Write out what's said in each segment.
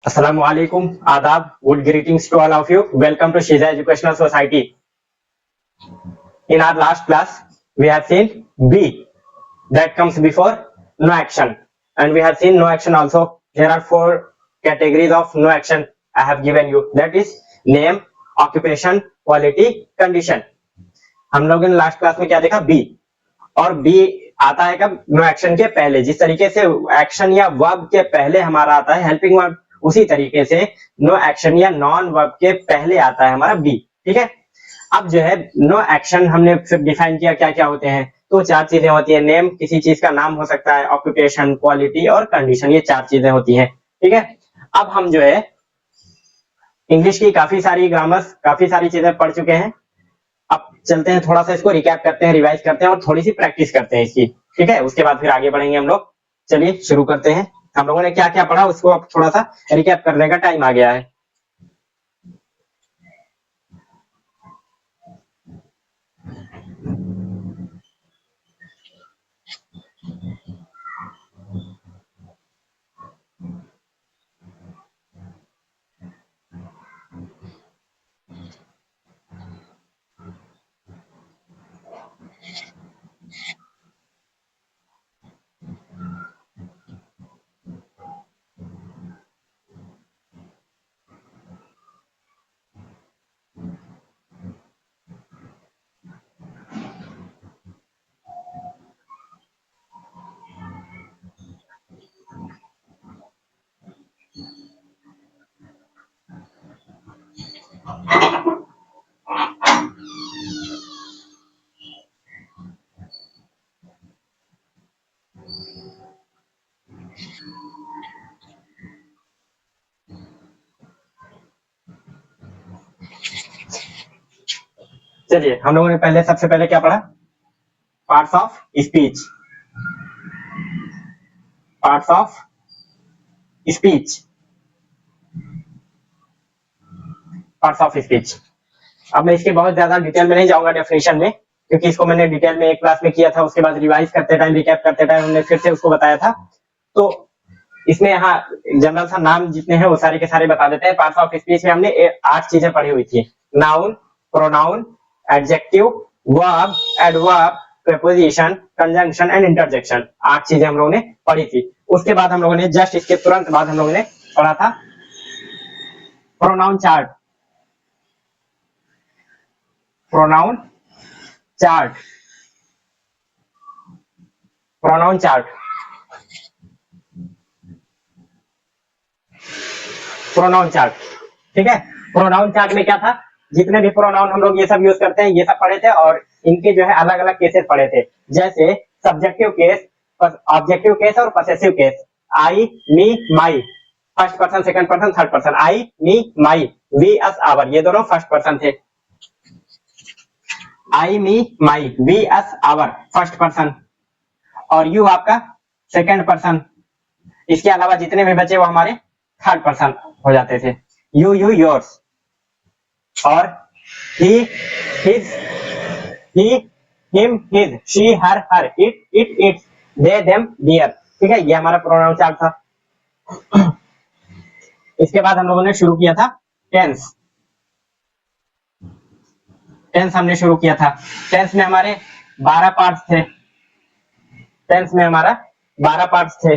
Assalamu alaikum, adab, good greetings to all of you. Welcome to Shiza Educational Society. In our last class, we have seen B, that comes before no action, and we have seen no action also. There are four categories of no action I have given you. That is name, occupation, quality, condition. हम लोगों ने last class में क्या देखा? B, और B आता है कब? नो एक्शन के पहले. जिस तरीके से एक्शन या वर्ब के पहले हमारा आता है हेल्पिंग वर्ब, उसी तरीके से नो एक्शन या नॉन वर्ब के पहले आता है हमारा बी. ठीक है. अब जो है नो एक्शन हमने फिर डिफाइन किया क्या क्या होते हैं. तो चार चीजें होती है. नेम, किसी चीज का नाम हो सकता है. ऑक्यूपेशन, क्वालिटी और कंडीशन, ये चार चीजें होती हैं. ठीक है. अब हम जो है इंग्लिश की काफी सारी ग्रामर्स, काफी सारी चीजें पढ़ चुके हैं. अब चलते हैं, थोड़ा सा इसको रिकैप करते हैं, रिवाइज करते हैं और थोड़ी सी प्रैक्टिस करते हैं इसकी. ठीक है. उसके बाद फिर आगे बढ़ेंगे हम लोग. चलिए शुरू करते हैं. हम लोगों ने क्या क्या पढ़ा उसको अब थोड़ा सा रिकैप करने का टाइम आ गया है. चलिए हम लोगों ने पहले सबसे पहले क्या पढ़ा? Parts of speech. Parts of speech. Parts of speech. अब मैं इसके बहुत ज्यादा डिटेल में नहीं जाऊंगा डेफिनेशन में, क्योंकि इसको मैंने डिटेल में एक क्लास में किया था. उसके बाद रिवाइज करते टाइम, रिकैप करते टाइम हमने फिर से उसको बताया था. तो इसमें यहाँ जनरल सा नाम जितने हैं वो सारे के सारे बता देते हैं. पार्ट्स ऑफ स्पीच में हमने 8 चीजें पढ़ी हुई थी. Noun, pronoun, adjective, verb, adverb, preposition, conjunction and interjection. 8 चीजें हम लोगों ने पढ़ी थी. उसके बाद हम लोगों ने जस्ट इसके तुरंत बाद हम लोगों ने पढ़ा था pronoun chart. Pronoun chart. Pronoun chart. Pronoun chart. ठीक है. प्रोनाउन चार्ट में क्या था? जितने भी प्रोनाउन हम लोग ये सब यूज करते हैं ये सब पढ़े थे, और इनके जो है अलग अलग केसेस पढ़े थे. जैसे सब्जेक्टिव केस, ऑब्जेक्टिव केस और possessive case. I, me, my, first person, second person, third person. I, me, my, we, us, our, ये दोनों फर्स्ट पर्सन थे. I, me, my, we, us, our, first person. और you आपका second person. इसके अलावा जितने भी बचे वो हमारे थर्ड पर्सन हो जाते थे. You, yours. और he, his, he, him, his, she, her, it, its, they, them, their. ठीक है. ये हमारा प्रोनाउन चार्ट था. इसके बाद हम लोगों ने शुरू किया था टेंस. टेंस हमने शुरू किया था. टेंस में हमारे 12 पार्ट्स थे. टेंस में हमारा 12 पार्ट्स थे.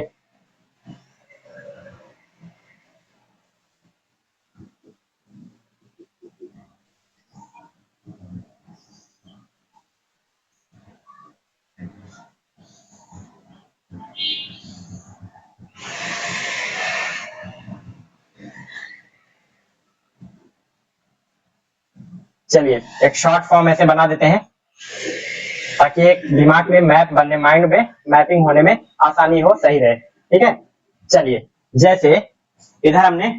चलिए एक शॉर्ट फॉर्म ऐसे बना देते हैं ताकि एक दिमाग में मैप बनने, माइंड में मैपिंग होने में आसानी हो, सही रहे. ठीक है. चलिए जैसे इधर हमने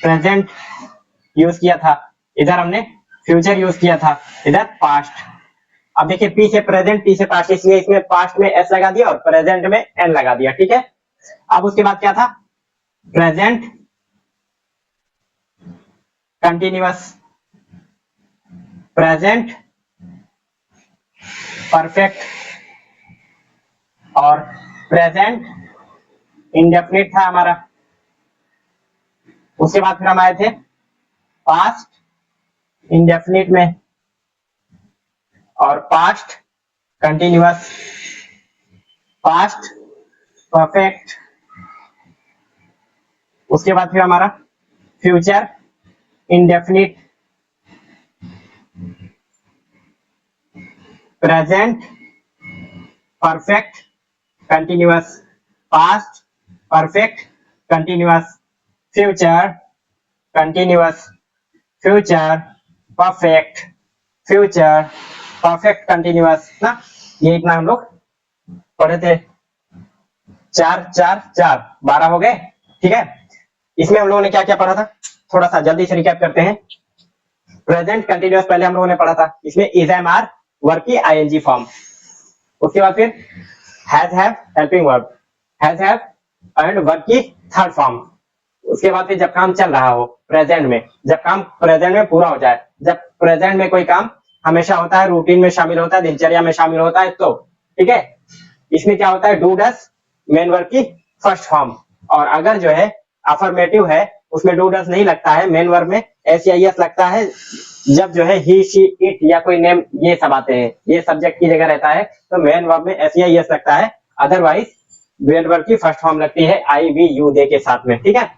प्रेजेंट यूज किया था, इधर हमने फ्यूचर यूज किया था, इधर पास्ट. अब देखिए पी से प्रेजेंट, पी से पास्ट, इसलिए इसमें पास्ट में एस लगा दिया और प्रेजेंट में एन लगा दिया. ठीक है. अब उसके बाद क्या था? प्रेजेंट कंटिन्यूअस, प्रेजेंट परफेक्ट और प्रेजेंट इंडेफिनिट था हमारा. उसके बाद फिर हम आए थे पास्ट इंडेफिनिट में और पास्ट कंटिन्यूअस, पास्ट परफेक्ट, उसके बाद फिर हमारा future indefinite, present perfect continuous, past perfect continuous, future continuous, future perfect, future perfect continuous ना। ये इतना हम लोग पढ़े थे, 4 4 4 12 हो गए। ठीक है, इसमें हम लोगों ने क्या क्या पढ़ा था, थोड़ा सा जल्दी से रिकैप करते हैं। प्रेजेंट कंटिन्यूअस पहले हम लोगों ने पढ़ा था, इसमें इज एम आर वर्ब की आईएनजी फॉर्म। उसके बाद फिर has have helping verb, has have and verb की थर्ड फॉर्म। उसके बाद फिर जब काम चल रहा हो प्रेजेंट में, जब काम प्रेजेंट में पूरा हो जाए, जब प्रेजेंट में कोई काम हमेशा होता है, रूटीन में शामिल होता है, दिनचर्या में शामिल होता है, तो ठीक है, इसमें क्या होता है, डू डस मेन वर्ब की फर्स्ट फॉर्म। और अगर जो है अफर्मेटिव है, उसमें डू डस नहीं लगता है, मेन वर्ब में एस या एस लगता है, जब जो है ही शी इट या कोई नेम ये सब आते हैं, ये सब्जेक्ट की जगह रहता है, तो मेन वर्ब में एस या एस लगता है। अदरवाइज मेन वर्ब की फर्स्ट फॉर्म लगती है आई वी यू दे के साथ में। ठीक है,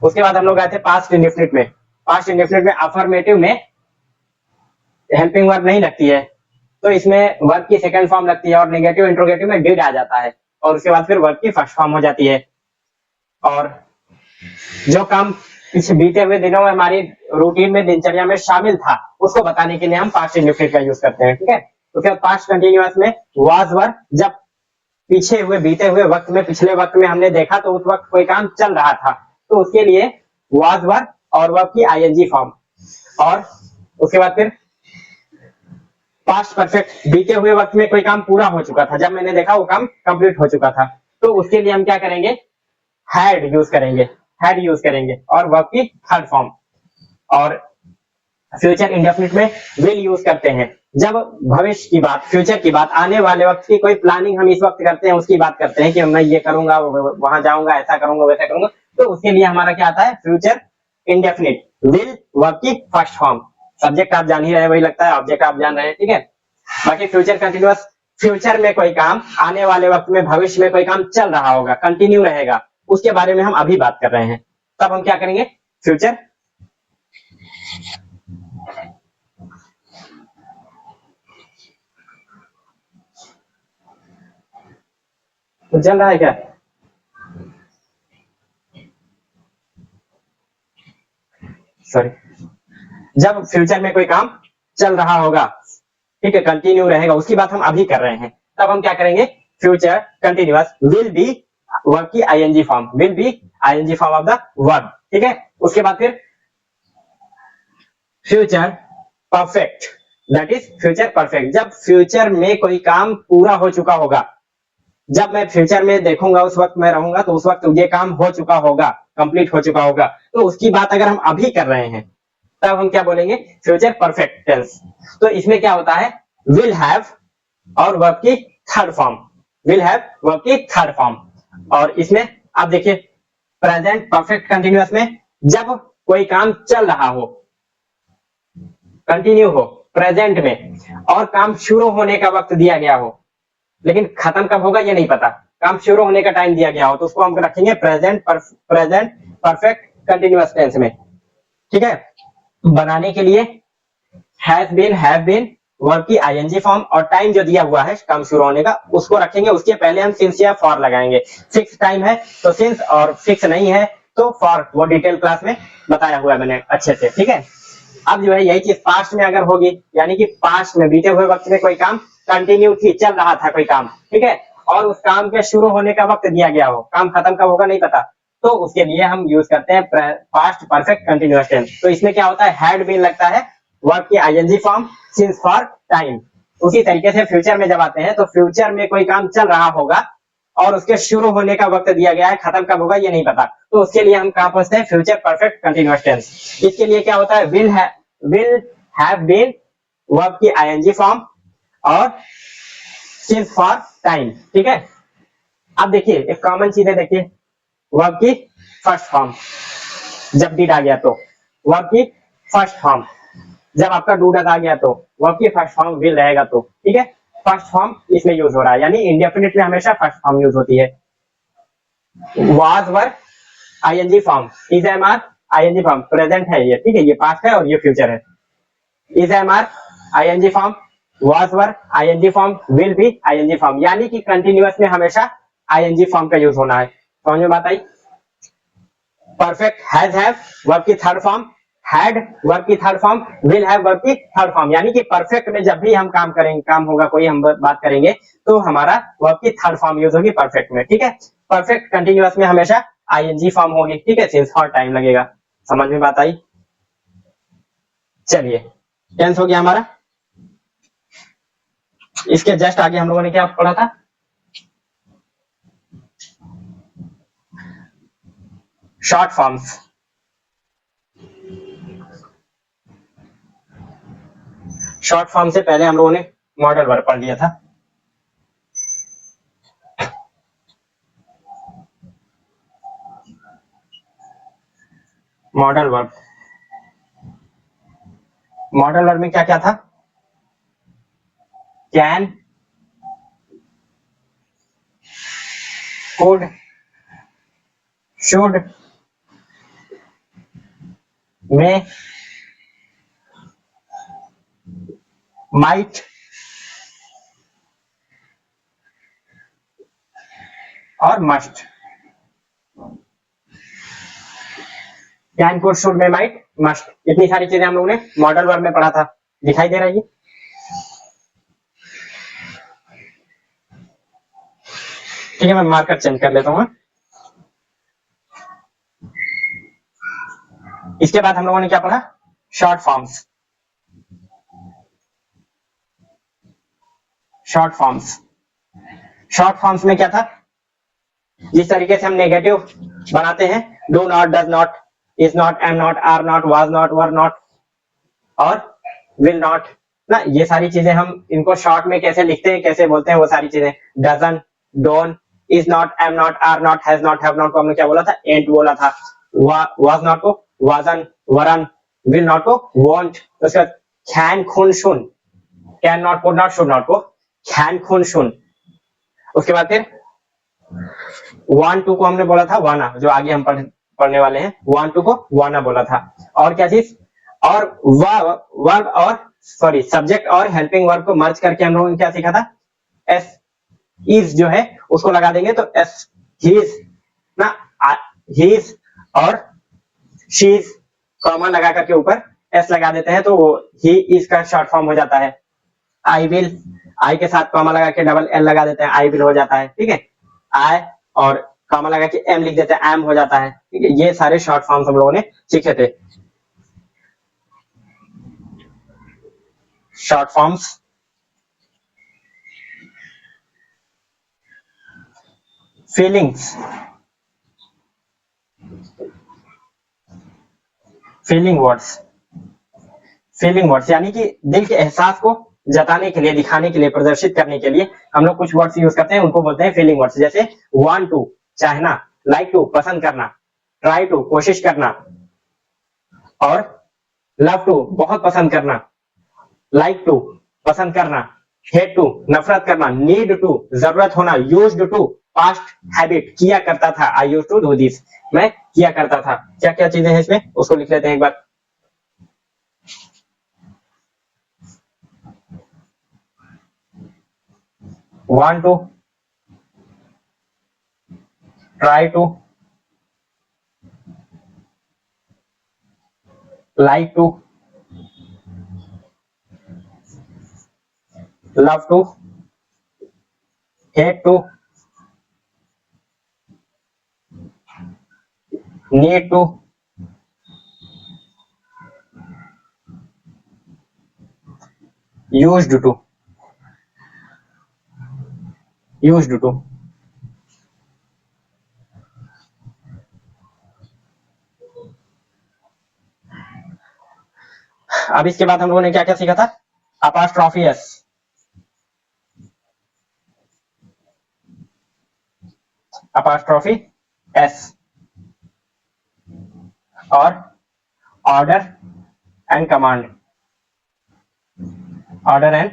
उसके बाद हम लोग आए थे पास्ट इंडेफिनिट में। पास्ट इंडेफिनिट में अफर्मेटिव में हेल्पिंग वर्ब नहीं लगती है, तो इसमें वर्ब की सेकंड फॉर्म लगती है और नेगेटिव इंट्रोगेटिव में डिड आ जाता है, और उसके बाद फिर वर्ब की फर्स्ट फॉर्म हो जाती है। और जो काम पिछले बीते हुए दिनों में हमारी रूटीन में, दिनचर्या में शामिल था, उसको बताने के लिए हम पास्ट इंडेफिनिट का यूज करते हैं। ठीक है, तो फिर पास्ट कंटिन्यूअस में वाज वर, जब पीछे हुए बीते हुए वक्त में, पिछले वक्त में हमने देखा तो उस वक्त कोई काम चल रहा था, तो उसके लिए वाज वर और वर्ब की आईएनजी फॉर्म। और उसके बाद फिर पास्ट परफेक्ट, बीते हुए वक्त में कोई काम पूरा हो चुका था, जब मैंने देखा वो काम कंप्लीट हो चुका था, तो उसके लिए हम क्या करेंगे, हैड यूज करेंगे, हैड यूज करेंगे और वर्ब की थर्ड फॉर्म। और फ्यूचर इंडेफिनिट में विल यूज करते हैं, जब भविष्य की बात, फ्यूचर की बात, आने वाले वक्त की कोई प्लानिंग हम इस वक्त करते हैं, उसकी बात करते हैं कि मैं ये करूंगा, वहां जाऊंगा, ऐसा करूंगा, वैसा करूंगा, तो उसके लिए हमारा क्या आता है, फ्यूचर इंडेफिनिट, विल वर्ब की फर्स्ट फॉर्म। सब्जेक्ट आप जान ही रहे, वही लगता है, ऑब्जेक्ट आप जान रहे हैं। ठीक है, बाकी फ्यूचर कंटिन्यूअस, फ्यूचर में कोई काम, आने वाले वक्त में, भविष्य में कोई काम चल रहा होगा, कंटिन्यू रहेगा, उसके बारे में हम अभी बात कर रहे हैं, तब हम क्या करेंगे, फ्यूचर तो चल रहा है क्या, सॉरी, जब फ्यूचर में कोई काम चल रहा होगा, ठीक है, कंटिन्यू रहेगा, उसकी बात हम अभी कर रहे हैं, तब हम क्या करेंगे, future continuous will be verb की ING form, will be ING form of the verb. ठीक है, उसके बाद फिर future perfect, that is future perfect, जब फ्यूचर में कोई काम पूरा हो चुका होगा, जब मैं फ्यूचर में देखूंगा, उस वक्त मैं रहूंगा, तो उस वक्त ये काम हो चुका होगा, कंप्लीट हो चुका होगा, तो उसकी बात अगर हम अभी कर रहे हैं, तब हम क्या बोलेंगे, फ्यूचर परफेक्ट टेंस। तो इसमें क्या होता है, विल हैव और वर्ब की third form, will have verb की थर्ड फॉर्म। और इसमें आप देखिए, प्रेजेंट परफेक्ट कंटिन्यूअस में जब कोई काम चल रहा हो, कंटिन्यू हो प्रेजेंट में, और काम शुरू होने का वक्त दिया गया हो, लेकिन खत्म कब होगा ये नहीं पता, काम शुरू होने का टाइम दिया गया हो, तो उसको हम रखेंगे प्रेजेंट परफेक्ट कंटिन्यूअस टेंस में। ठीक है, बनाने के लिए has been, have been, verb की आईएनजी फॉर्म, और टाइम जो दिया हुआ है काम शुरू होने का, उसको रखेंगे, उसके पहले हम सिंस या फॉर लगाएंगे। फिक्स टाइम है तो सिंस, और फिक्स नहीं है तो फॉर, वो डिटेल क्लास में बताया हुआ है मैंने अच्छे से। ठीक है, अब जो है यही चीज पास्ट में अगर होगी, यानी कि पास्ट में बीते हुए वक्त में कोई काम कंटिन्यू थी, चल रहा था कोई काम, ठीक है, और उस काम के शुरू होने का वक्त दिया गया हो, काम खत्म कब होगा नहीं पता, तो उसके लिए हम यूज करते हैं पास्ट परफेक्ट कंटिन्यूअस टेंस। तो इसमें क्या होता है, हैड बीन लगता है वर्ब की ING form, since for time. उसी तरीके से फ्यूचर में जब आते हैं, तो फ्यूचर में कोई काम चल रहा होगा और उसके शुरू होने का वक्त दिया गया है, खत्म कब होगा ये नहीं पता, तो उसके लिए हम कहां पहुंचते हैं, फ्यूचर परफेक्ट कंटिन्यूअस टेंस। इसके लिए क्या होता है, विल हैव बीन वर्ब की आईएनजी फॉर्म और सिंस फॉर टाइम। ठीक है, अब देखिए एक कॉमन चीज है, देखिए वर्ब की फर्स्ट फॉर्म, जब डिड आ गया तो वर्ब की फर्स्ट फॉर्म, जब आपका डू डज आ गया तो वर्ब की फर्स्ट फॉर्म विल रहेगा तो, ठीक है। फर्स्ट फॉर्म इसमें यूज हो रहा है, यानी इंडेफिनिट में हमेशा फर्स्ट फॉर्म यूज होती है। Was were ING form, is am are ING form, present है ये, ठीक है, ये पास्ट है और ये फ्यूचर है। Is am are ING form, was were ING form, will be ING form, यानी कि कंटिन्यूअस में हमेशा आईएनजी फॉर्म का यूज होना है। समझ में बात आई? परफेक्ट हैज हैव वर्ब की थर्ड फॉर्म, हैड वर्ब की third form, will have verb की थर्ड फॉर्म, यानी कि परफेक्ट में जब भी हम काम करेंगे, काम होगा कोई, हम बात करेंगे तो हमारा वर्ब की थर्ड फॉर्म यूज होगी परफेक्ट में, ठीक है। परफेक्ट कंटिन्यूअस में हमेशा आईएनजी फॉर्म होगी, ठीक है, सिंस और टाइम लगेगा। समझ में बात आई? चलिए, टेंस हो गया हमारा। इसके जस्ट आगे हम लोगों ने क्या पढ़ा था? Short forms. शॉर्ट फॉर्म से पहले हम लोगों ने मॉडल वर्ब पढ़ लिया था। मॉडल वर्ब, मॉडल वर्ब में क्या क्या था? Can, could, should, may, might और must. Can, could, should, may, might, must, इतनी सारी चीजें हम लोगों ने मॉडल वर्ब में पढ़ा था। दिखाई दे रहा है ये? ठीक है, मैं मार्कर चेंज कर लेता हूँ। इसके बाद हम लोगों ने क्या पढ़ा? Short forms. Short forms, short forms में क्या था? जिस तरीके से हम नेगेटिव बनाते हैं, do not, does not, is not, am not, are not, was not, were not और विल नॉट ना, ये सारी चीजें हम इनको शॉर्ट में कैसे लिखते हैं, कैसे बोलते हैं, वो सारी चीजें, doesn't, don't, is not, am not, are not, has not, have not को हमने क्या बोला था? एंट बोला था। वाज नॉट को वाजन, वरन, विल नॉट को वॉन्ट, उसका can, couldn't, shouldn't, can not, could not, should not को कैन, खुन, शुन। उसके बाद फिर वन टू को हमने बोला था वाना, जो आगे हम पढ़ने वाले हैं, वन टू को वाना बोला था। और क्या चीज? और वर्ब और सॉरी सब्जेक्ट और हेल्पिंग वर्ब को मर्ज करके हम लोगों ने क्या सीखा था? एस इज जो है उसको लगा देंगे तो एस हीज ना, हीज और शीज कॉमन लगा करके ऊपर एस लगा देते हैं तो वो ही इज का शॉर्ट फॉर्म हो जाता है। आई विल, आई के साथ कॉमा लगा के डबल एल लगा देते हैं, आई विल हो जाता है, ठीक है। आई और कॉमा लगा के एम लिख देते हैं, एम हो जाता है, ठीक है। ये सारे शॉर्ट फॉर्म्स हम लोगों ने सीखे थे। Short forms, feelings, feeling words, feeling words यानी कि दिल के एहसास को जताने के लिए, दिखाने के लिए, प्रदर्शित करने के लिए हम लोग कुछ वर्ड्स यूज करते हैं, उनको बोलते हैं फीलिंग वर्ड्स। जैसे वांट टू, चाहना, लाइक टू, पसंद करना, ट्राई टू, कोशिश करना और लव टू, बहुत पसंद करना, लाइक टू, पसंद करना, हेट टू, नफरत करना, नीड टू, जरूरत होना, यूज्ड टू, पास्ट हैबिट, किया करता था, I used to do this, मैं किया करता था। क्या क्या चीजें हैं इसमें, उसको लिख लेते हैं एक बार। Want to, try to, like to, love to, hate to, need to, used to, used to। अब इसके बाद हम लोगों ने क्या क्या सीखा था? अपास्ट्रॉफी एस, अपास्ट्रॉफी एस, और order and command, order and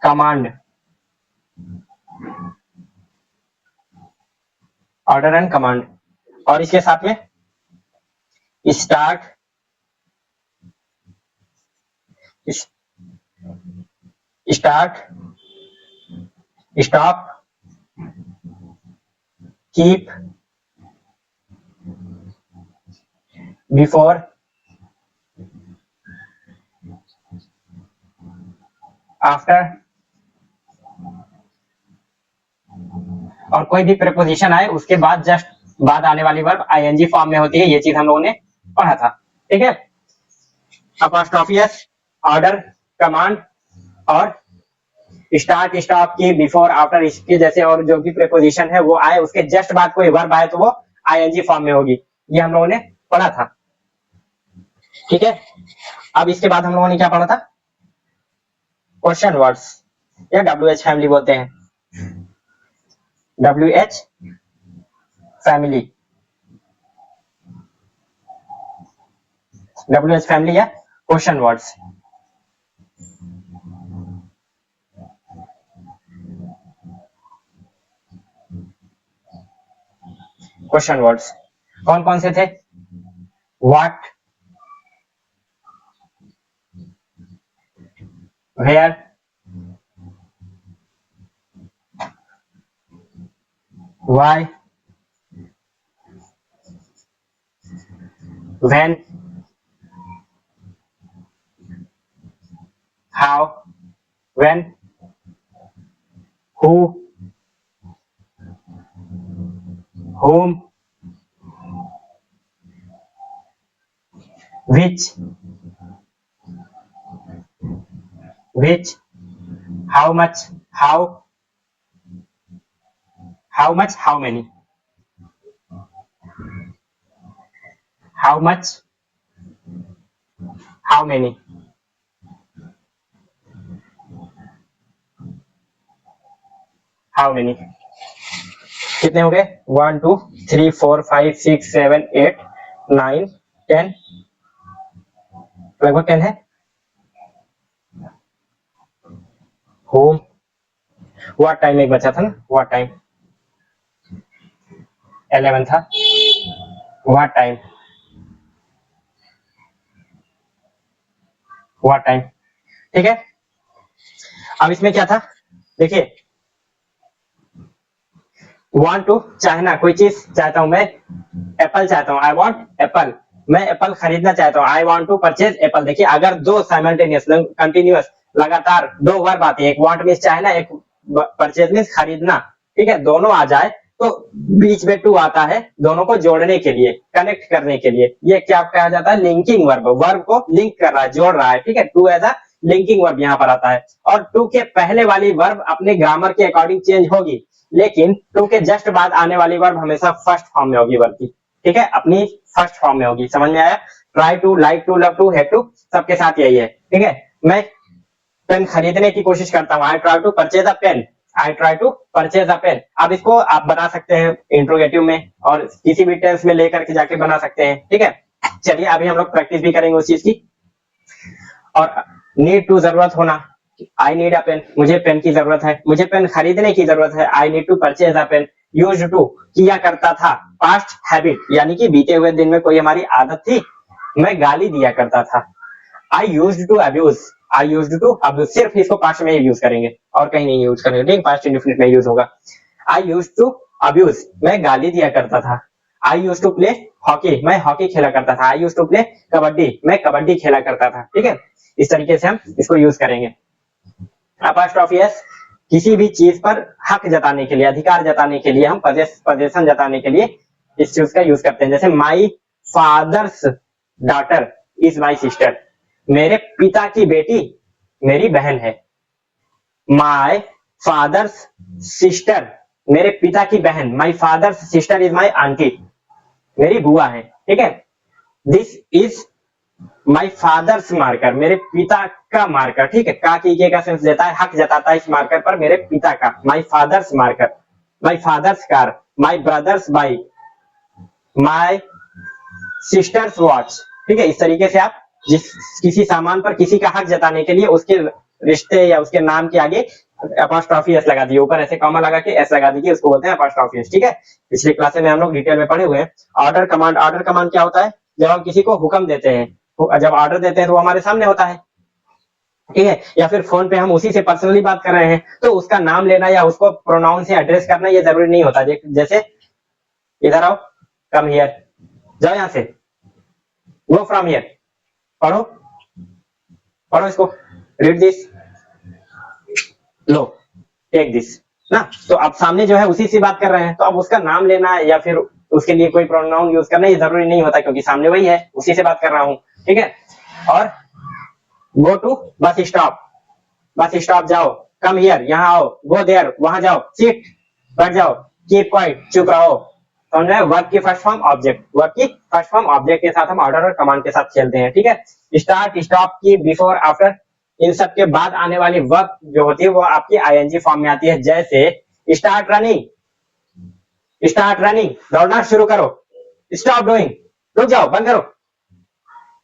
command, order and command, और इसके साथ में start, start, stop, keep, before, after, और कोई भी प्रीपोजिशन आए उसके बाद जस्ट बाद आने वाली वर्ब आईएनजी फॉर्म में होती है। ये चीज हम लोगों ने पढ़ा था, ठीक है। अपॉस्ट्रोफी एस, ऑर्डर, कमांड और स्टार्ट, स्टॉप, की, बिफोर, आफ्टर, इसके जैसे और जो भी प्रीपोजिशन है वो आए उसके जस्ट बाद कोई वर्ब आए तो वो आईएनजी फॉर्म में होगी। ये हम लोगों ने पढ़ा था, ठीक है। अब इसके बाद हम लोगों ने क्या पढ़ा था? क्वेश्चन वर्ड्स या WH फैमिली बोलते हैं, WH फैमिली, WH फैमिली या क्वेश्चन वर्ड्स। क्वेश्चन वर्ड्स कौन कौन से थे? What, where, why, when, how, when, who, whom, which, how much, how much, how many, how much, how many, how many, कितने हो गए? 1 2 3 4 5 6 7 8 9 10, लगभग 10 है। होम, व्हाट टाइम एक बचा था ना, व्हाट टाइम 11 था, व्हाट टाइम, व्हाट टाइम, ठीक है। अब इसमें क्या था देखिए, वांट टू, चाहना, कोई चीज चाहता हूं मैं, एप्पल चाहता हूं, आई वांट एप्पल, मैं एप्पल खरीदना चाहता हूं, I want to purchase apple. देखिए अगर दो साइमल्टेनियस कंटिन्यूअस लगातार दो वर्ब आते हैं, एक वांट मींस चाहना, एक परचेज मींस खरीदना, ठीक है, दोनों आ जाए तो बीच में टू आता है दोनों को जोड़ने के लिए, कनेक्ट करने के लिए। ये क्या कहा जाता है? लिंकिंग वर्ब, वर्ब को लिंक कर रहा है, जोड़ रहा है, ठीक है। To as a linking verb यहाँ पर आता है, और टू के पहले वाली वर्ब अपने ग्रामर के अकॉर्डिंग चेंज होगी, लेकिन टू के जस्ट बाद आने वाली वर्ब हमेशा फर्स्ट फॉर्म में होगी वर्ब की, ठीक है, अपनी फर्स्ट फॉर्म में होगी। समझ में आया? Try to, like to, love to, hate to, सबके साथ यही है, ठीक है। मैं पेन खरीदने की कोशिश करता हूँ, I try to purchase a pen, I try to purchase a pen. अब इसको आप बना सकते हैं इंट्रोगेटिव में और किसी भी टेंस में लेकर के जाके बना सकते हैं, ठीक है। चलिए अभी हम लोग प्रैक्टिस भी करेंगे उस चीज की। और नीड टू, जरूरत होना, आई नीड अ पेन, मुझे पेन की जरूरत है, मुझे पेन खरीदने की जरूरत है, I need to purchase a pen. Use to, किया करता था, पास्ट हैबिट यानी कि बीते हुए दिन में कोई हमारी आदत थी, मैं गाली दिया करता था। I use to abuse, I use to abuse, सिर्फ इसको पास्ट में ही यूज करेंगे और कहीं नहीं यूज करेंगे, ठीक, पास्ट इंडेफिनिट में यूज होगा। आई यूज टू अब्यूज, मैं गाली दिया करता था। I use to play hockey, मैं हॉकी खेला करता था। I use to play kabaddi, मैं कबड्डी खेला करता था, ठीक है। इस तरीके से हम इसको यूज करेंगे। अपॉस्ट्रोफी एस, किसी भी चीज पर हक जताने के लिए, अधिकार जताने के लिए, हम पोजेशन जताने के लिए इस चीज का यूज करते हैं। जैसे my father's daughter is my sister, मेरे पिता की बेटी मेरी बहन है। माई फादर्स सिस्टर, मेरे पिता की बहन, my father's sister is my aunty, मेरी बुआ है, ठीक है। This is my fathers marker, मेरे पिता का मार्कर, ठीक है। का की के का सेंस देता है, हक जताता है इस मार्कर पर, मेरे पिता का, my father's marker, my father's car, my brothers bike, my sisters watch, ठीक है। इस तरीके से आप जिस किसी सामान पर किसी का हक जताने के लिए उसके रिश्ते या उसके नाम के आगे अपॉस्ट्रोफी एस लगा दिए, ऊपर ऐसे कॉमा लगा के एस लगा दीजिए, उसको बोलते हैं अपॉस्ट्रोफी एस, ठीक है। पिछले क्लास में हम लोग डिटेल में पढ़े हुए हैं। ऑर्डर कमांड, ऑर्डर कमांड क्या होता है? जब हम किसी को हुक्म देते हैं, जब ऑर्डर देते हैं तो वो हमारे सामने होता है, ठीक है। या फिर फोन पे हम उसी से पर्सनली बात कर रहे हैं तो उसका नाम लेना या उसको प्रोनाउन से एड्रेस करना ये जरूरी नहीं होता। जैसे इधर आओ, कम हियर, जाओ यहां से, गो फ्रॉम हियर, पढ़ो पढ़ो इसको, रीड दिस, लो, टेक दिस ना। तो आप सामने जो है उसी से बात कर रहे हैं, तो अब उसका नाम लेना या फिर उसके लिए कोई प्रोनाउन यूज करना ये जरूरी नहीं होता, क्योंकि सामने वही है, उसी से बात कर रहा हूं, ठीक है। और go to bus stop, bus stop जाओ, कम हियर यहाँ आओ, गो देयर वहां जाओ, सिट बैठ जाओ, कीप क्वाइट चुप रहो। समझ रहे? वर्ब की फर्स्ट फॉर्म ऑब्जेक्ट, वर्ब की फर्स्ट फॉर्म ऑब्जेक्ट के साथ हम ऑर्डर और कमांड के साथ खेलते हैं, ठीक है। Start, stop, keep, before, after, इन सब के बाद आने वाली वर्ब जो होती है वो आपकी आईएनजी फॉर्म में आती है। जैसे स्टार्ट रनिंग, स्टार्ट रनिंग, दौड़ना शुरू करो। स्टॉप डूइंग, रुक जाओ, बंद करो।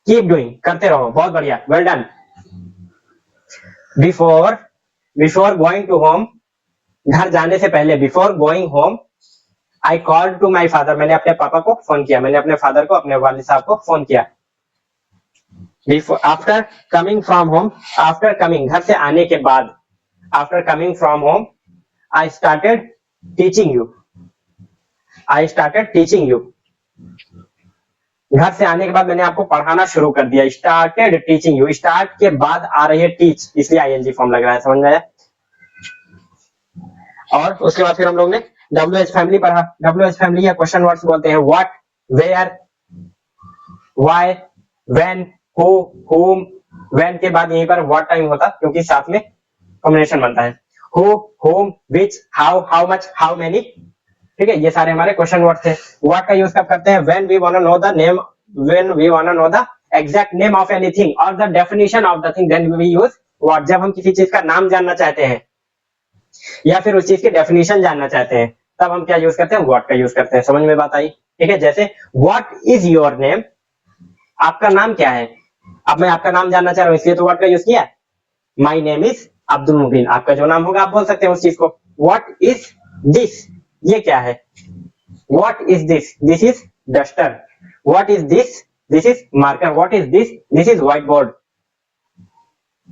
कीप डूइंग, करते रहो, बहुत बढ़िया, well done. Before, before going to home, घर जाने से पहले, before going home I called to my father, मैंने अपने पापा को फोन किया, मैंने अपने फादर को, अपने वालिद साहब को फोन किया। After coming from home, after coming घर से आने के बाद, after coming from home I started teaching you, I started teaching you, घर से आने के बाद मैंने आपको पढ़ाना शुरू कर दिया। स्टार्टेड टीचिंग यू, स्टार्ट के बाद आ रही है टीच, इसलिए आईएनजी फॉर्म लग रहा है, समझ में आया। और उसके बाद फिर हम लोग ने WH फैमिली पढ़ा। WH फैमिली या क्वेश्चन वर्ड्स बोलते हैं what, where, why, when, who, whom. When के बाद यहीं पर व्हाट टाइम होता, क्योंकि साथ में कॉम्बिनेशन बनता है। Who, whom, which, how, how much, how many, ठीक है। ये सारे हमारे क्वेश्चन वर्ड्स थे। व्हाट का यूज कब करते हैं? When we want to know the name, when we want to know the exact name of anything और the definition of the thing, then we use what. जब हम किसी चीज का नाम जानना चाहते हैं या फिर उस चीज की डेफिनेशन जानना चाहते हैं तब हम क्या यूज करते हैं? व्हाट का यूज करते हैं। समझ में बात आई? ठीक है। जैसे व्हाट इज योर नेम, आपका नाम क्या है? अब मैं आपका नाम जानना चाह रहा हूं इसलिए तो व्हाट का यूज किया। माई नेम इज अब्दुल मुबीन, आपका जो नाम होगा आप बोल सकते हैं उस चीज को। व्हाट इज दिस, ये क्या है? What is this, this is duster. What is this, this is marker. What is this, this is white board.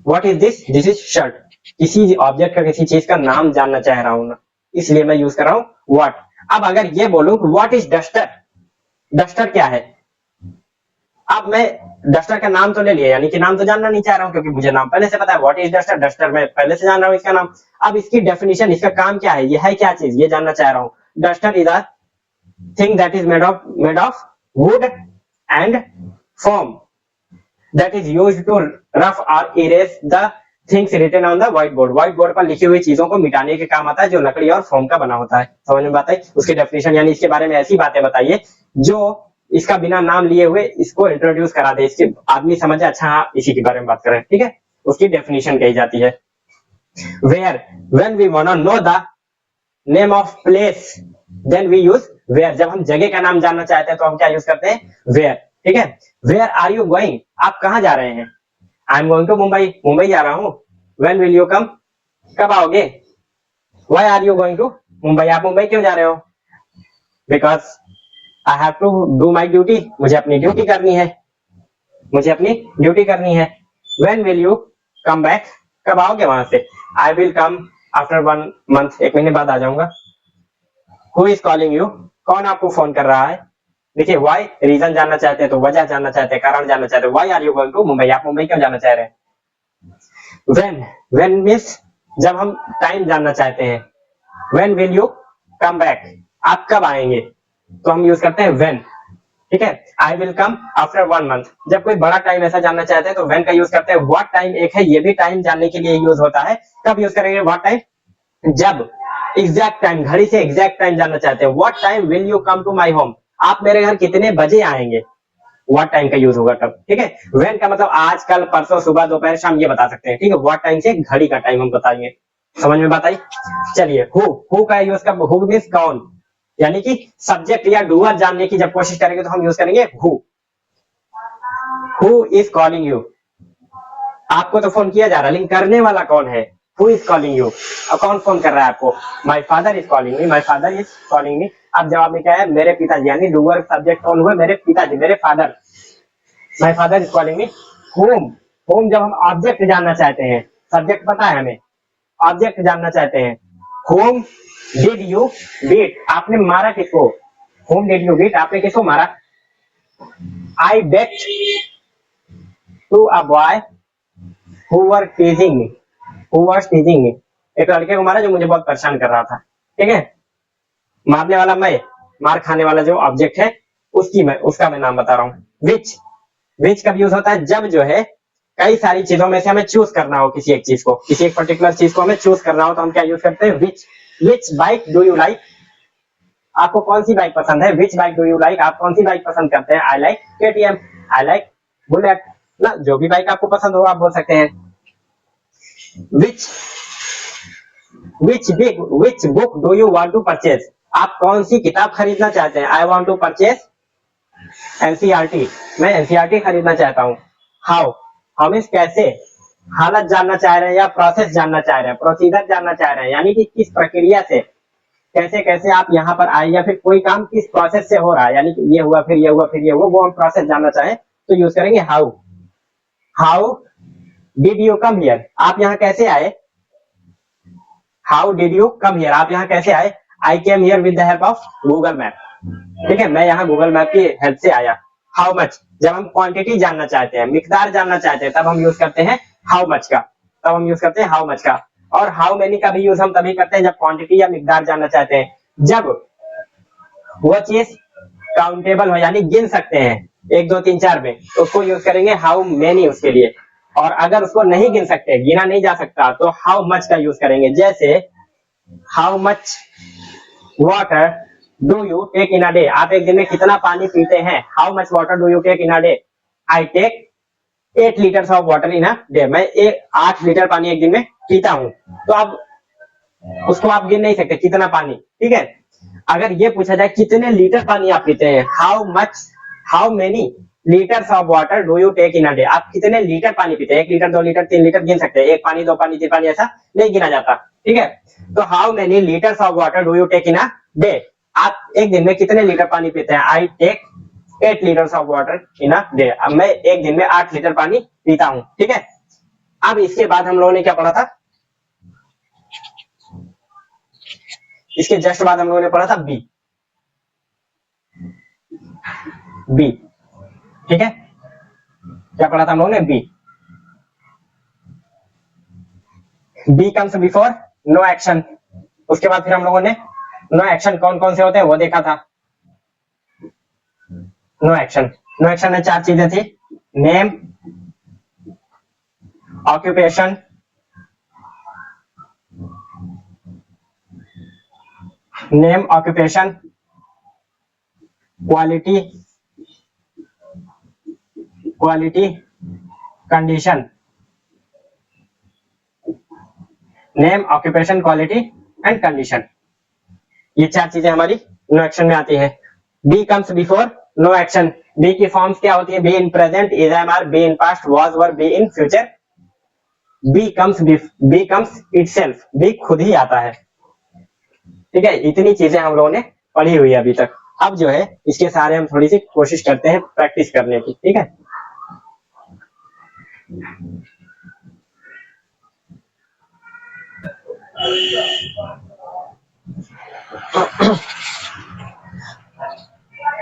What is this, this is shirt. किसी ऑब्जेक्ट का, किसी चीज का नाम जानना चाह रहा हूं ना, इसलिए मैं यूज कर रहा हूं व्हाट। अब अगर ये बोलूं व्हाट इज डस्टर, डस्टर क्या है? अब मैं डस्टर का नाम तो ले लिया, यानी कि नाम तो जानना नहीं चाह रहा हूं क्योंकि मुझे नाम पहले से पता है। व्हाट इज डस्टर, डस्टर मैं पहले से जान रहा हूं इसका नाम। अब इसकी डेफिनेशन, इसका काम क्या है, ये है क्या चीज, ये जानना चाह रहा हूं। Duster is a thing that is made of would and foam that is used to rough or erase the things written on the white board. White board पर लिखी हुई चीजों को मिटाने के काम आता है, जो लकड़ी और फोम का बना होता है। समझ में बात है? उसकी डेफिनेशन, यानी इसके बारे में ऐसी बातें बताइए जो इसका बिना नाम लिए हुए इसको इंट्रोड्यूस करा दे, इसके आदमी समझे अच्छा हाँ इसी के बारे में बात करें, ठीक है। उसकी डेफिनेशन कही जाती है। Where, when we want to know the name of place then we use where. जब हम जगह का नाम जानना चाहते हैं तो हम क्या यूज करते हैं? वेयर, ठीक है। वेयर आर यू गोइंग, आप कहां जा रहे हैं? I am going to Mumbai, Mumbai जा रहा हूं। व्हेन विल यू कम, कब आओगे? Why are you going to Mumbai, आप मुंबई क्यों जा रहे हो? Because I have to do my duty, मुझे अपनी ड्यूटी करनी है, मुझे अपनी ड्यूटी करनी है। When will you come back, कब आओगे वहां से? I will come after 1 month, 1 महीने बाद आ जाऊंगा। हु इज कॉलिंग यू, कौन आपको फोन कर रहा है? देखिए व्हाई रीजन जानना चाहते हैं तो वजह जानना चाहते हैं, कारण जानना चाहते हैं। Why are you going to Mumbai, आप मुंबई क्यों जाना चाह रहे हैं? व्हेन, व्हेन मींस जब हम टाइम जानना चाहते हैं। When will you come back, आप कब आएंगे? तो हम यूज करते हैं व्हेन, ठीक है। I will come after 1 month, जब कोई बड़ा टाइम ऐसा जानना चाहते हैं तो व्हेन का यूज करते हैं। व्हाट टाइम एक है, ये भी टाइम जानने के लिए यूज होता है। कब यूज करेंगे व्हाट टाइम? जब एग्जैक्ट टाइम, घड़ी से एग्जैक्ट टाइम जानना चाहते हैं। What time will you come to my home, आप मेरे घर कितने बजे आएंगे? व्हाट टाइम का यूज होगा तब, ठीक है। व्हेन का मतलब आज, कल, परसों, सुबह, दोपहर, शाम, ये बता सकते हैं, ठीक है। व्हाट टाइम से घड़ी का टाइम हम बताएंगे। समझ में बात आई? चलिए हु का यूज कब? हु मींस कौन, यानी कि सब्जेक्ट या डूअर जानने की जब कोशिश करेंगे तो हम यूज करेंगे who. Who is calling you, आपको तो फोन किया जा रहा है लेकिन करने वाला कौन है, हु इज कॉलिंग यू, और कौन फोन कर रहा है आपको, my father is calling me, my father is calling me. अब जवाब में क्या है, मेरे पिताजी, यानी डूअर सब्जेक्ट कौन हुए, मेरे पिताजी, मेरे father, my father is calling me. Home, home जब हम ऑब्जेक्ट जानना चाहते हैं, सब्जेक्ट पता है हमें, ऑब्जेक्ट जानना चाहते हैं, होम डिड यू बीट, आपने मारा किसको, होम डिड यू बीट, आपने किसको मारा, I beat to a boy who were teasing me, who was teasing me, एक लड़के को मारा जो मुझे बहुत परेशान कर रहा था, ठीक है। मारने वाला मैं, मार खाने वाला जो ऑब्जेक्ट है उसका मैं नाम बता रहा हूँ। विच, विच कब यूज होता है, जब जो है कई सारी चीजों में से हमें चूज करना हो, किसी एक चीज को, किसी एक पर्टिकुलर चीज को हमें चूज करना हो तो हम क्या यूज करते हैं, विच। विच बाइक डू यू लाइक, आपको कौन सी बाइक पसंद है, विच बाइक डू यू लाइक, आप कौन सी बाइक पसंद करते हैं, I like KTM, I like bullet, ना जो भी बाइक आपको पसंद हो आप बोल सकते हैं। विच, which book do you want to purchase, आप कौन सी किताब खरीदना चाहते हैं, I want to purchase NCERT, मैं एनसीईआरटी खरीदना चाहता हूँ। हाउ, हाउ मीन्स कैसे, हालत जानना चाह रहे हैं या प्रोसेस जानना चाह रहे हैं, प्रोसीजर जानना चाह रहे हैं, यानी कि किस प्रक्रिया से, कैसे कैसे आप यहाँ पर आए, या फिर कोई काम किस प्रोसेस से हो रहा है, यानी कि ये हुआ फिर ये हुआ फिर ये हुआ, वो हम प्रोसेस जानना चाहें तो यूज करेंगे how. How did you come here, आप यहाँ कैसे आए, how did you come here, आप यहाँ कैसे आए, I came here with the help of Google map, ठीक है, मैं यहाँ गूगल मैप की हेल्प से आया। हाउ मच, जब हम क्वांटिटी जानना चाहते हैं, मिकदार जानना चाहते हैं, तब हम यूज करते हैं हाउ मच का, तब हम यूज करते हैं हाउ मच का। और हाउ मेनी का भी यूज हम तभी करते हैं जब क्वांटिटी या मिकदार जानना चाहते हैं, जब वो चीज काउंटेबल हो, यानी गिन सकते हैं 1 2 3 4 में, तो उसको यूज करेंगे हाउ मेनी उसके लिए। और अगर उसको नहीं गिन सकते, गिना नहीं जा सकता, तो हाउ मच का यूज करेंगे। जैसे how much water do you take in a day, आप एक दिन में कितना पानी पीते हैं, how much water do you take in a day, I take 8 litres of water in a day, मैं 8 लीटर पानी एक दिन में पीता हूँ। तो अब उसको आप गिन नहीं सकते कितना पानी, ठीक है। अगर ये पूछा जाए कितने लीटर पानी आप पीते हैं, how much, how many litres of water do you take in a day, आप कितने लीटर पानी पीते हैं, 1 लीटर 2 लीटर 3 लीटर गिन सकते हैं, 1 पानी 2 पानी 3 पानी ऐसा नहीं गिना जाता, ठीक है। तो how many litres of water do you take in a day, आप एक दिन में कितने लीटर पानी पीते हैं, I take 8 litres of water in a day, अब मैं एक दिन में 8 लीटर पानी पीता हूँ, ठीक है। अब इसके बाद हम लोगों ने क्या पढ़ा था, इसके जस्ट बाद हम लोगों ने पढ़ा था बी, बी, ठीक है, क्या पढ़ा था हम लोगों ने, be, be comes before no action. उसके बाद फिर हम लोगों ने नो एक्शन कौन कौन से होते हैं वो देखा था। नो एक्शन, नो एक्शन में 4 चीजें थी, name, occupation, name occupation, quality, quality condition, name occupation quality and condition, ये 4 चीजें हमारी नो एक्शन में आती है। Be comes before no action, be की फॉर्म्स क्या होती है, be in present, is am are, be in past, was were, be in future. Be comes itself, be खुद ही आता है, ठीक है। इतनी चीजें हम लोगों ने पढ़ी हुई है अभी तक। अब जो है इसके सारे हम थोड़ी सी कोशिश करते हैं प्रैक्टिस करने की, ठीक है।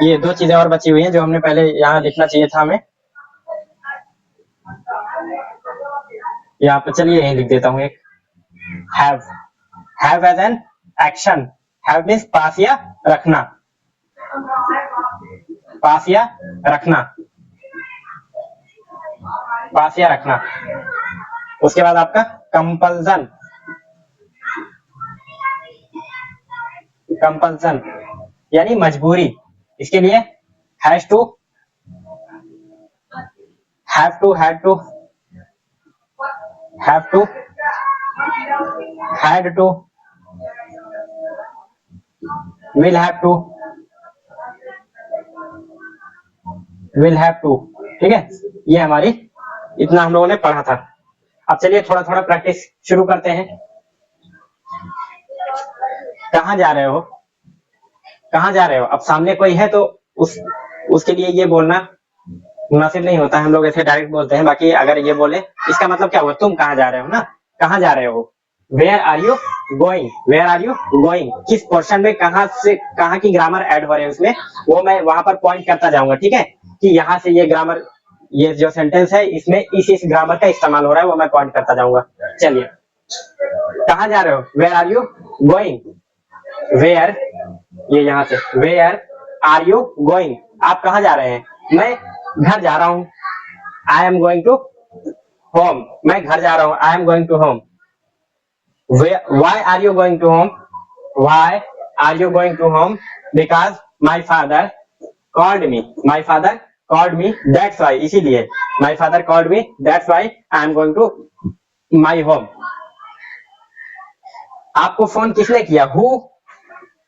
ये 2 चीजें और बची हुई हैं जो हमने पहले यहाँ लिखना चाहिए था हमें, यहाँ पे चलिए यही लिख देता हूँ एक, have, have as an action, have means पास या रखना, पास या रखना, पास या रखना। उसके बाद आपका कंपल्सन, कंपल्सन यानी मजबूरी, इसके लिए has to, have to, had to, have to, had to, will have to, will have to, ठीक है। ये हमारी, इतना हम लोगों ने पढ़ा था। अब चलिए थोड़ा थोड़ा प्रैक्टिस शुरू करते हैं। कहाँ जा रहे हो, कहाँ जा रहे हो? अब सामने कोई है तो उसके लिए ये बोलना मुनासिब नहीं होता है, हम लोग ऐसे डायरेक्ट बोलते हैं। बाकी अगर ये बोले इसका मतलब क्या हुआ, तुम कहाँ जा रहे हो ना, कहाँ जा रहे हो। Where are you going, where are you going, किस पोर्शन में कहाँ से कहाँ की ग्रामर ऐड हो रहे हैं उसमें, वो मैं वहां पर पॉइंट करता जाऊंगा, ठीक है, कि यहाँ से ये ग्रामर, ये जो सेंटेंस है इसमें इस ग्रामर का इस्तेमाल हो रहा है, वो मैं पॉइंट करता जाऊंगा। चलिए, कहाँ जा रहे हो, where are you going, where, ये यहाँ से, वेयर आर यू गोइंग, आप कहाँ जा रहे हैं, मैं घर जा रहा हूँ, I am going to home, मैं घर जा रहा हूँ, I am going to home. Why are you going to home? Why are you going to home? Because my father called me. My father called me. That's why. इसीलिए my father called me. That's why I am going to my home. आपको phone किसने किया? Who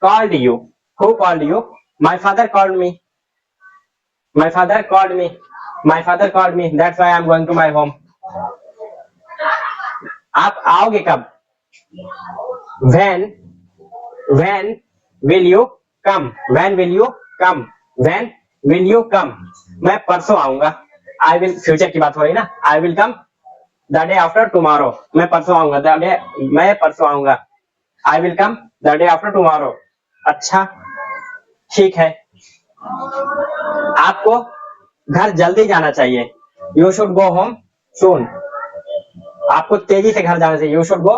called you? Who called you? My father called me. My father called me. My father called me. That's why I am going to my home. आप आओगे कब? When will you come? When will you come? When will you come? मैं परसों आऊंगा। I will, future की बात हो रही ना। I will come the day after tomorrow. मैं परसों आऊंगा। मैं परसों आऊंगा। I will come the day after tomorrow. अच्छा, ठीक है। आपको घर जल्दी जाना चाहिए। You should go home soon. आपको तेजी से घर जाना चाहिए। You should go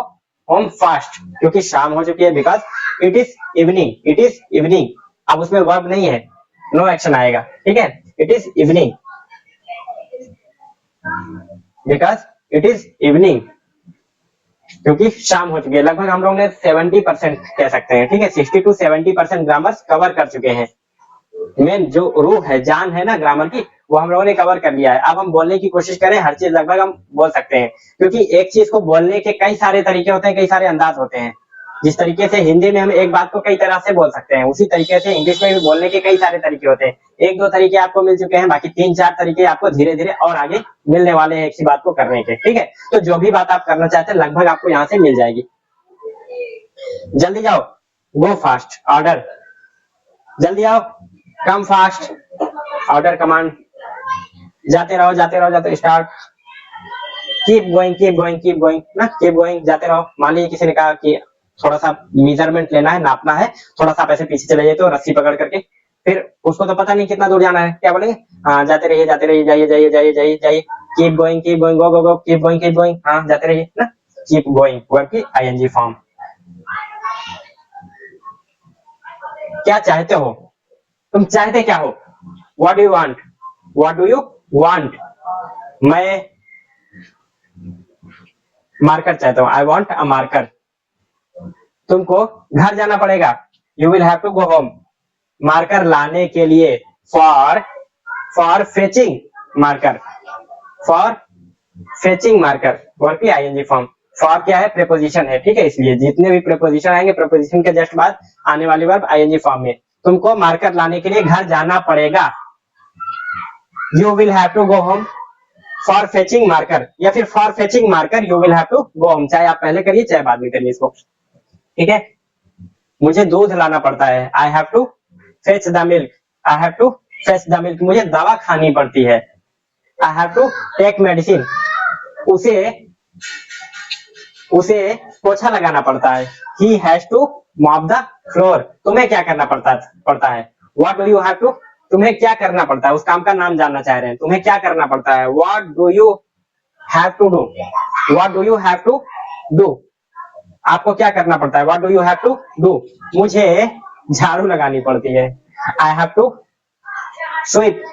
home fast. क्योंकि शाम हो चुकी है। Because it is evening. It is evening. अब उसमें वर्ब नहीं है, नो एक्शन आएगा, ठीक है। It is evening. Because it is evening. क्योंकि शाम हो चुकी है। लगभग हम लोग ने 70% कह सकते हैं, ठीक है। 60 to 70% ग्रामर कवर कर चुके हैं। मेन जो रूह है, जान है ना ग्रामर की, वो हम लोगों ने कवर कर लिया है। अब हम बोलने की कोशिश करें, हर चीज लगभग हम बोल सकते हैं। क्योंकि एक चीज को बोलने के कई सारे तरीके होते हैं, कई सारे अंदाज होते हैं। जिस तरीके से हिंदी में हम एक बात को कई तरह से बोल सकते हैं, उसी तरीके से इंग्लिश में भी बोलने के कई सारे तरीके होते हैं। एक दो तरीके आपको मिल चुके हैं, बाकी 3-4 तरीके आपको धीरे धीरे और आगे मिलने वाले हैं एक ही बात को करने के, ठीक है। तो जो भी बात आप करना चाहते हैं लगभग आपको यहाँ से मिल जाएगी। जल्दी जाओ, गो फास्ट, ऑर्डर, जल्दी आओ, कम फास्ट, ऑर्डर, कमांड, जाते रहो जाते रहो जाते, start, keep going keep going keep going ना, कीप गोइंग, जाते रहो। मान लीजिए किसी ने कहा कि थोड़ा सा मेजरमेंट लेना है, नापना है, थोड़ा सा पैसे पीछे चले जाइए तो रस्सी पकड़ करके, फिर उसको तो पता नहीं कितना दूर जाना है, क्या बोलेंगे, हाँ जाते रहिए जाइए जाइए जाइए जाइए जाइए, कीप गोइंग गो गो गो, कीप गोइंग, हाँ जाते रहिए ना, कीप गोइंग वर्ब की आईएनजी फॉर्म। क्या चाहते हो, तुम चाहते क्या हो, what do you want, what do you want, मैं मार्कर चाहता हूं, आई वांट अ मार्कर। तुमको घर जाना पड़ेगा, you will have to go home, marker लाने के लिए, for fetching marker, for fetching marker verb की आईएनजी फॉर्म। फॉर क्या है, प्रीपोजिशन है, ठीक है, इसलिए जितने भी प्रीपोजिशन आएंगे प्रीपोजिशन के जस्ट बाद आने वाली वर्ब आईएनजी फॉर्म में। तुमको मार्कर लाने के लिए घर जाना पड़ेगा, you will have to go home for fetching marker, या फिर for fetching marker you will have to go home, चाहे आप पहले करिए चाहे बाद में करिए इसको, ठीक है। मुझे दूध लाना पड़ता है, I have to fetch the milk, I have to fetch the milk, मुझे दवा खानी पड़ती है, I have to take medicine, उसे पोछा लगाना पड़ता है, he has to mop the floor, तुम्हें क्या करना पड़ता है, what do you have to, तुम्हें क्या करना पड़ता है, उस काम का नाम जानना चाह रहे हैं, तुम्हें क्या करना पड़ता है, what do you have to do, what do you have to do, आपको क्या करना पड़ता है, what do you have to do, मुझे झाड़ू लगानी पड़ती है, I have to sweep,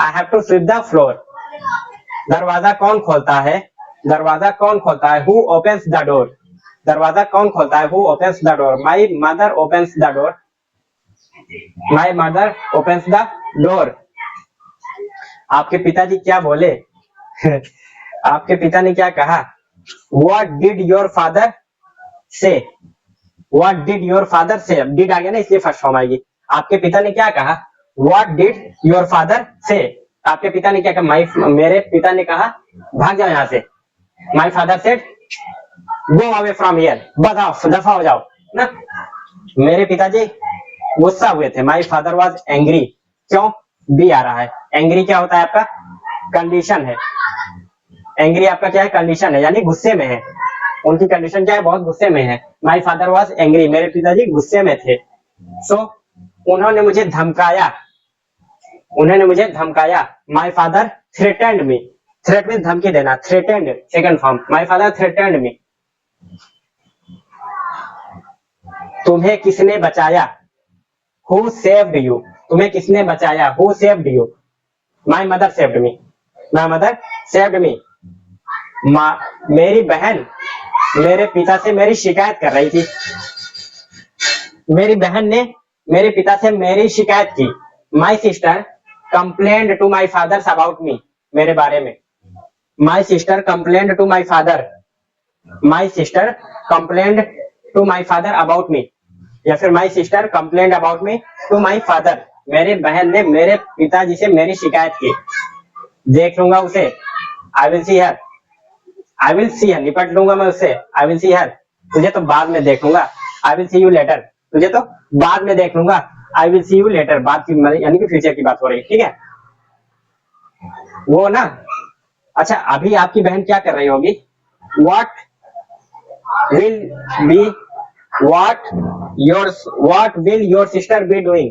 I have to sweep the floor, दरवाजा कौन खोलता है, दरवाजा कौन खोलता है, हु ओपन्स द डोर, दरवाजा कौन खोलता है, who opens the door, my mother opens the door, my mother opens the door. आपके पिताजी क्या बोले आपके पिता ने क्या कहा, व्हाट डिड योर फादर से, व्हाट डिड योर फादर से, अब डिड आ गया ना इसलिए फर्स्ट फॉर्म आएगी, आपके पिता ने क्या कहा, व्हाट डिड योर फादर से, आपके पिता ने क्या कहा? मेरे पिता ने कहा भाग जाओ यहाँ से। My father said go away from here, बताओ दफा हो जाओ ना। मेरे पिताजी गुस्सा हुए थे। My father was angry. क्यों? बी आ रहा है। एंग्री क्या होता है आपका? कंडीशन है। एंग्री आपका क्या है? कंडीशन है, यानी गुस्से में है। उनकी कंडीशन क्या है? बहुत गुस्से में है। माई फादर वॉज एंग्री, मेरे पिताजी गुस्से में थे। सो उन्होंने मुझे धमकाया। उन्होंने मुझे धमकाया। My father threatened me. Threat में धमकी देना, threatened second form. My father threatened me. तुम्हें किसने बचाया? Who saved you. तुम्हें किसने बचाया? Who saved you. My mother saved me. My mother saved me. मेरी बहन मेरे पिता से मेरी शिकायत कर रही थी। मेरी बहन ने मेरे पिता से मेरी शिकायत की। My sister complained to my father about me. मेरे बारे में। My sister complained to my father. My sister complained to my father about me, या फिर my sister complained about me to my father. मेरे बहन ने मेरे पिताजी से मेरी शिकायत की। देख लूंगा उसे। I will see her. I will see हर, निपट लूंगा मैं उससे। आई विल सी हर, तुझे तो बाद में देख लूंगा। I will see you later, तुझे तो बाद में देख लूंगा। I will see you later, बाद की यानी कि फ्यूचर की बात हो रही है, ठीक है। वो ना, अच्छा अभी आपकी बहन क्या कर रही होगी? What will be what will your sister be doing?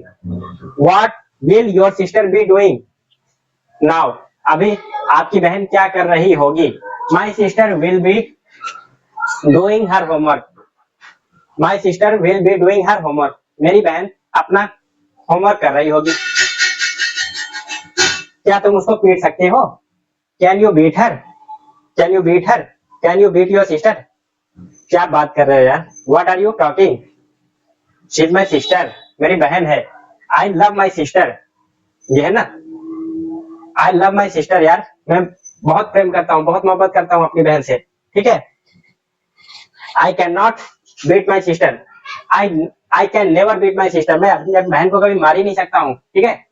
What will your sister be doing now? अभी आपकी बहन क्या कर रही होगी? My sister will be doing her homework. My sister will be doing her homework. मेरी बहन अपना होमवर्क कर रही होगी। क्या तुम उसको पीट सकते हो? Can you beat her? Can you beat her? Can you beat your sister? क्या बात कर रहे हो यार? What are you talking? She is my sister. मेरी बहन है। I love my sister. ये है ना, I love my sister यार, मैं बहुत प्रेम करता हूँ, बहुत मोहब्बत करता हूँ अपनी बहन से, ठीक है। I cannot beat my sister. I can never beat my sister. मैं अपनी बहन को कभी मार ही नहीं सकता हूँ, ठीक है।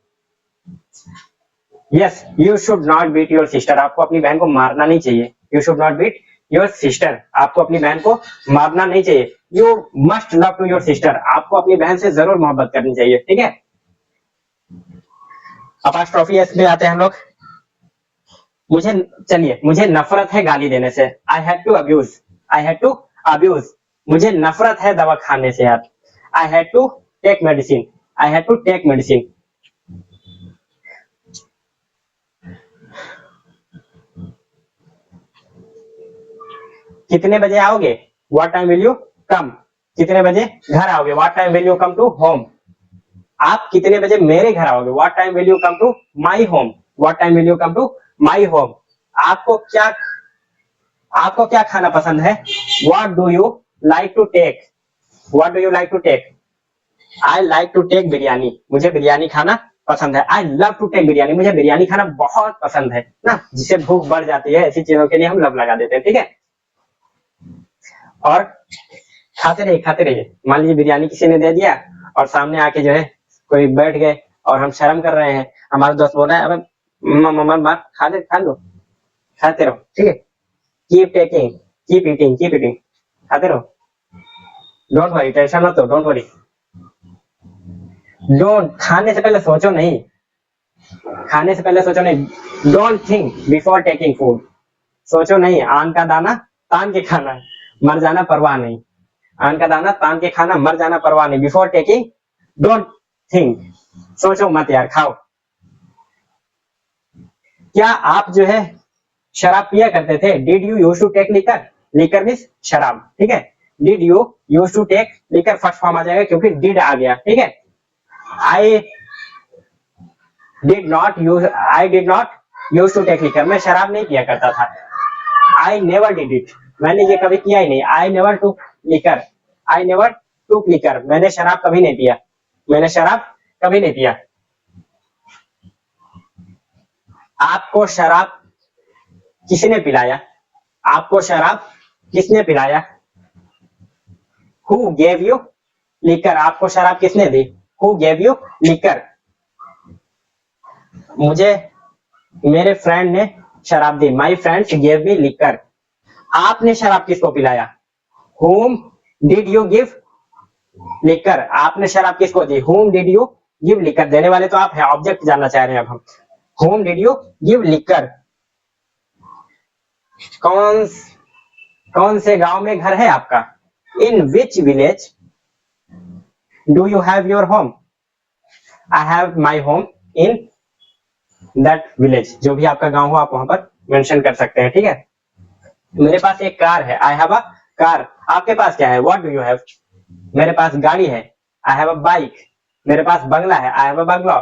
Yes, you should not beat your sister. आपको अपनी बहन को मारना नहीं चाहिए। You should not beat your sister. आपको अपनी बहन को मारना नहीं चाहिए। You must love to your sister. आपको अपनी बहन से जरूर मोहब्बत करनी चाहिए, ठीक है। अपॉस्ट्रोफी एस में आते हैं हम लोग। मुझे नफरत है गाली देने से। I had to abuse. I had to abuse. मुझे नफरत है दवा खाने से यार। I had to take medicine. I had to take medicine. कितने बजे आओगे? What time will you come? कितने बजे घर आओगे? What time will you come to home? आप कितने बजे मेरे घर आओगे? What time will you come to my home? What time will you come to my home? आपको क्या खाना पसंद है? What do you like to take? What do you like to take? I like to take biryani. मुझे बिरयानी खाना पसंद है। I love to take biryani. मुझे बिरयानी खाना बहुत पसंद है ना, जिससे भूख बढ़ जाती है। ऐसी चीजों के लिए हम लव लगा देते हैं, ठीक है। और खाते रहिए। मान लीजिए बिरयानी किसी ने दे दिया और सामने आके जो है कोई बैठ गए और हम शर्म कर रहे हैं, हमारा दोस्त बोल रहा है अब खा लो, खाते रहो, ठीक है। कीप टेकिंग, कीप ईटिंग, खाते रहो। डोंट वरी, टेंशन मत लो, डोंट वरी। डोंट, खाने से पहले सोचो नहीं। Don't think before taking food. सोचो नहीं। आन का दाना तान के खाना, मर जाना परवाह नहीं। आन का दाना तान के खाना, मर जाना परवाह नहीं। बिफोर टेकिंग डोंट थिंक, सोचो मत यार, खाओ। क्या आप जो है शराब पिया करते थे? Did you use to take liquor? Liquor means शराब, ठीक है। Did you use to take liquor first form आ जाएगा क्योंकि डिड आ गया, ठीक है। I did not use to take liquor, मैं शराब नहीं पिया करता था। आई नेवर डिड इट, मैंने ये कभी किया ही नहीं। आई नेवर टूक लिकर, मैंने शराब कभी नहीं पिया। आपको शराब किसने पिलाया? Who gave you liquor? आपको शराब किसने दी? Who gave you liquor? मेरे फ्रेंड ने शराब दी, my friends give me liquor. आपने शराब किसको पिलाया? whom did you give liquor? आपने शराब किसको दी? whom did you give liquor? देने वाले तो आप है, ऑब्जेक्ट जानना चाह रहे हैं अब हम। whom did you give liquor? कौन कौन से गांव में घर है आपका? in which village do you have your home? I have my home in that village। जो भी आपका गांव हो आप वहां पर मेंशन कर सकते हैं, ठीक है। मेरे पास एक कार है, I have a कार। आपके पास क्या है? What do you have? मेरे पास गाड़ी है, I have a bike। मेरे पास बंगला है, I have a bungalow।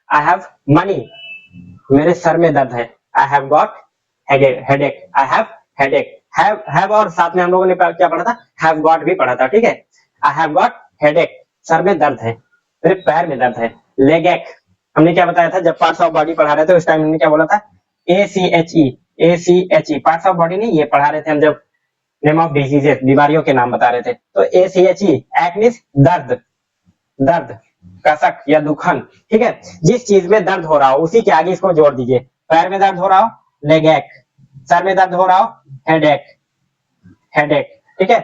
I have money। मेरे सर में दर्द है, I have got headache। I have headache। have और साथ में हम लोगों ने क्या पढ़ा था? have got भी पढ़ा था, ठीक है। I have got headache, sir में दर्द है। मेरे पैर में दर्द है, leg ache। हमने क्या बताया था जब पार्ट्स ऑफ बॉडी पढ़ा रहे थे उस टाइम हमने क्या बोला था? ACHE पार्ट्स ऑफ बॉडी नहीं, ये पढ़ा रहे थे हम जब नेम ऑफ डिजीजेस, बीमारियों के नाम बता रहे थे। तो ACHE एक मींस दर्द, दर्द, कसक या दुखन, ठीक है। जिस चीज में दर्द हो रहा हो उसी के आगे इसको जोड़ दीजिए। पैर में दर्द हो रहा हो, लेग एक। सर में दर्द हो रहा हो, हेडेक, हेडेक, ठीक है।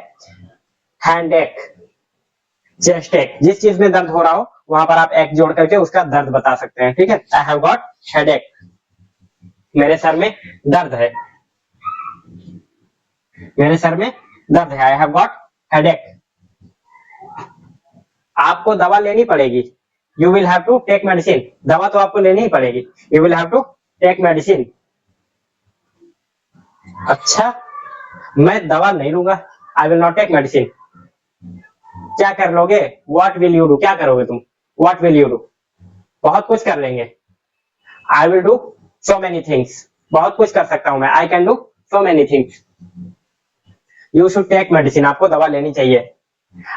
हैंड एक, चेस्ट एक। जिस चीज में दर्द हो रहा हो वहां पर आप एक जोड़ करके उसका दर्द बता सकते हैं, ठीक है। आई हैव गॉट हेडेक, मेरे सर में दर्द है, मेरे सर में दर्द है। I have got headache. आपको दवा लेनी पड़ेगी, you will have to take medicine. दवा तो आपको लेनी ही पड़ेगी, you will have to take medicine. अच्छा, मैं दवा नहीं लूंगा, I will not take medicine. क्या कर लोगे? What will you do? क्या करोगे तुम? What will you do? बहुत कुछ कर लेंगे। I will do so many things, बहुत कुछ कर सकता हूं मैं। I can do so many things. You should take medicine, आपको दवा लेनी चाहिए।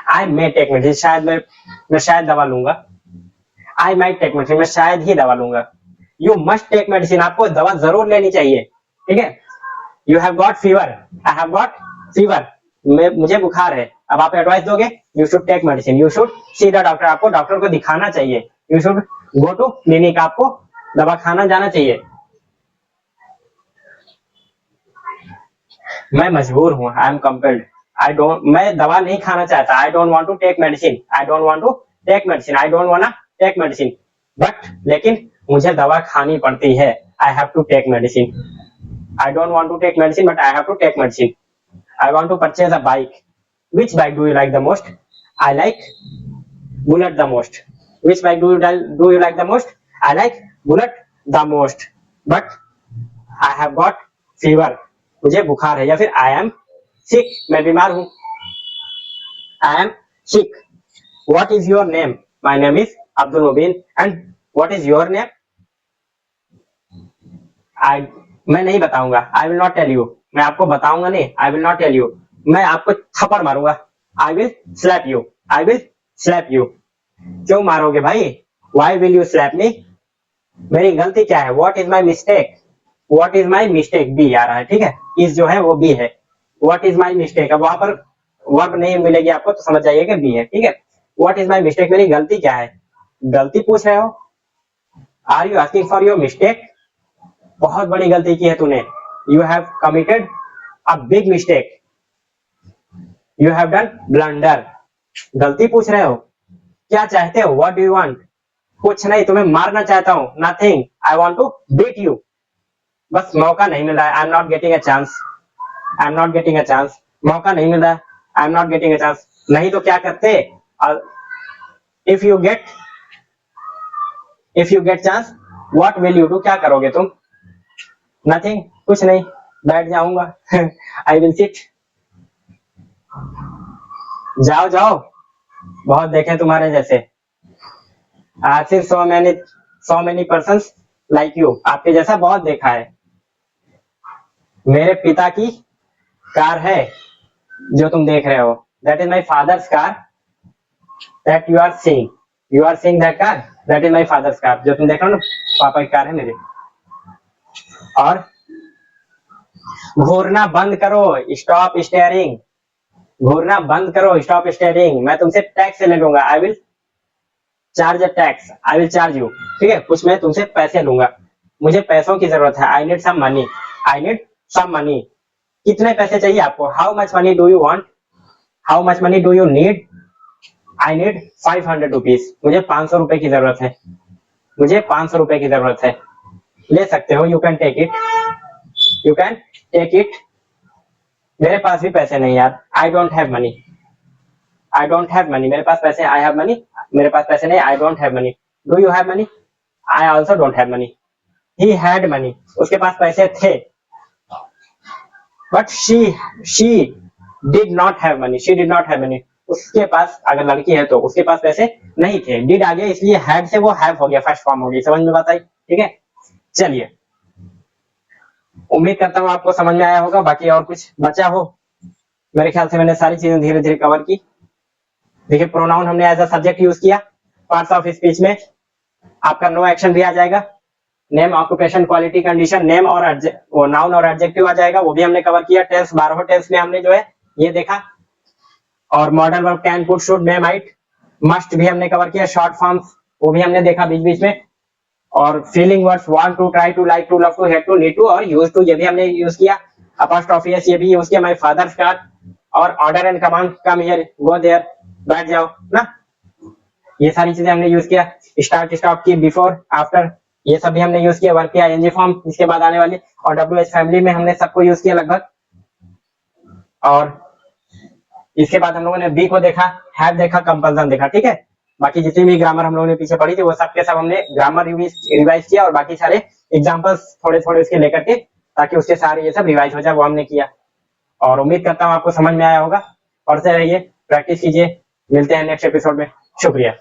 आई मे टेक मेडिसिन, शायद मैं शायद दवा लूंगा। आई माइट टेक मेडिसिन, मैं शायद ही दवा लूंगा। यू मस्ट टेक मेडिसिन, आपको दवा जरूर लेनी चाहिए, ठीक है। You have got fever, I have got fever, मुझे बुखार है। अब आप एडवाइस दोगे, you should take medicine, you should see the doctor, आपको डॉक्टर को दिखाना चाहिए। You should go to clinic, आपको दवा खाना जाना चाहिए। मैं मजबूर हूँ, I am compelled. I don't, मैं दवा नहीं खाना चाहता। I don't want to take medicine, I don't want to take medicine, I don't want take medicine. But लेकिन मुझे दवा खानी पड़ती है, I have to take medicine. I don't want to take medicine but I have to take medicine. I want to purchase a bike. Which bike do you like the most? I like Bullet the most. Which bike do you like the most? I like Bullet the most. But I have got fever, मुझे बुखार है। या फिर आई am सिक, मैं बीमार हूं। I am sick. What is your name? My name is Abdul Mubeen. And what is your name? I, मैं नहीं बताऊंगा। I will not tell you, मैं आपको बताऊंगा नहीं। I will not tell you, मैं आपको थप्पड़ मारूंगा। I will slap you, I will slap you. क्यों मारोगे भाई? Why will you slap me? मेरी गलती क्या है? What is my mistake? What is my mistake, B आ रहा है, ठीक है। इज जो है वो बी है। व्हाट इज माई मिस्टेक, अब वहां पर वर्ब नहीं मिलेगी आपको तो समझ जाइए कि बी है, ठीक है। व्हाट इज माई मिस्टेक, मेरी गलती क्या है? गलती पूछ रहे हो? Are you asking for your mistake? बहुत बड़ी गलती की है तूने। You have committed a big mistake, you have done blunder. गलती पूछ रहे हो? क्या चाहते हो? What do you want? कुछ नहीं, तुम्हें मारना चाहता हूँ। Nothing, I want to beat you. बस मौका नहीं मिल रहा है, I am not getting a chance, I am not getting a chance. मौका नहीं मिल रहा है, I am not getting a chance. नहीं तो क्या करते? If you get chance, what will you do? क्या करोगे तुम? नथिंग, कुछ नहीं, बैठ जाऊंगा। I will sit. जाओ जाओ, बहुत देखे तुम्हारे जैसे। आखिर so many persons like you, आपके जैसा बहुत देखा है। मेरे पिता की कार है जो तुम देख रहे हो, that is my father's car that you are seeing. You are seeing that car, that is my father's car. जो तुम देख रहे हो ना, पापा की कार है मेरे। और घूरना बंद करो, स्टॉप स्टेयरिंग। घूरना बंद करो, स्टॉप स्टेयरिंग। मैं तुमसे टैक्स ले लूंगा, I will charge a tax, I will charge you, ठीक है। कुछ मैं तुमसे पैसे लूंगा। मुझे पैसों की जरूरत है, I need some money, I need some money. कितने पैसे चाहिए आपको, how much money do you want, how much money do you need, I need 500 rupees, मुझे 500 रुपए की जरूरत है, मुझे 500 रुपए की जरूरत है। ले सकते हो, you can take it, you can take it. मेरे पास भी पैसे नहीं यार, I don't have money, I don't have money, मेरे पास पैसे, आई हैव मनी, मेरे पास पैसे नहीं, आई don't have money. Do you have money, I also don't have money. He had money, उसके पास पैसे थे, but she did not have money, she did not have money, उसके पास, अगर लड़की है तो उसके पास पैसे नहीं थे। डिड आ गया इसलिए हैड से वो हैव हो गया, फर्स्ट फॉर्म हो गई। समझ में बात आई? ठीक है, चलिए, उम्मीद करता हूँ आपको समझ में आया होगा। बाकी और कुछ बचा हो, मेरे ख्याल से मैंने सारी चीजें धीरे धीरे कवर की। देखिए, प्रोनाउन हमने एज अ सब्जेक्ट यूज किया, पार्ट्स ऑफ स्पीच में आपका नो एक्शन भी आ जाएगा, name, occupation, quality, condition, name और नाउन और एडजेक्टिव आ जाएगा, वो भी हमने कवर किया। टेंस, 12 टेंस में हमने जो है ये देखा, और modern verb can, could, should, may, might, must भी हमने कवर किया। शॉर्ट फॉर्म्स वो भी हमने देखा बीच बीच में, और feeling words want to, try to, like to, love to, hate to, need to और यूज टू, ये भी हमने यूज किया। अपॉस्ट्रोफी एस ये भी यूज किया। माय फादर स्टार्ट, और order and command, come here, go there, बैठ जाओ ना, ये सारी चीजें हमने यूज किया। स्टार्ट, स्टॉप की, बिफोर, आफ्टर, ये सब भी हमने यूज किया। वर्ब की आईएनजी फॉर्म इसके बाद आने वाली, और डब्ल्यूएच फैमिली में हमने सबको यूज किया लगभग। और इसके बाद हम लोगों ने बी को देखा, हैव देखा, कंपल्सन देखा। ठीक है, बाकी जितनी भी ग्रामर हम लोगों ने पीछे पढ़ी थी वो सब के सब हमने ग्रामर रिवाइज किया, और बाकी सारे एग्जांपल्स थोड़े थोड़े उसके लेकर के, ताकि उसके सारे ये सब रिवाइज हो जाए, वो हमने किया। और उम्मीद करता हूँ आपको समझ में आया होगा। पढ़ते रहिए, प्रैक्टिस कीजिए, मिलते हैं नेक्स्ट एपिसोड में। शुक्रिया।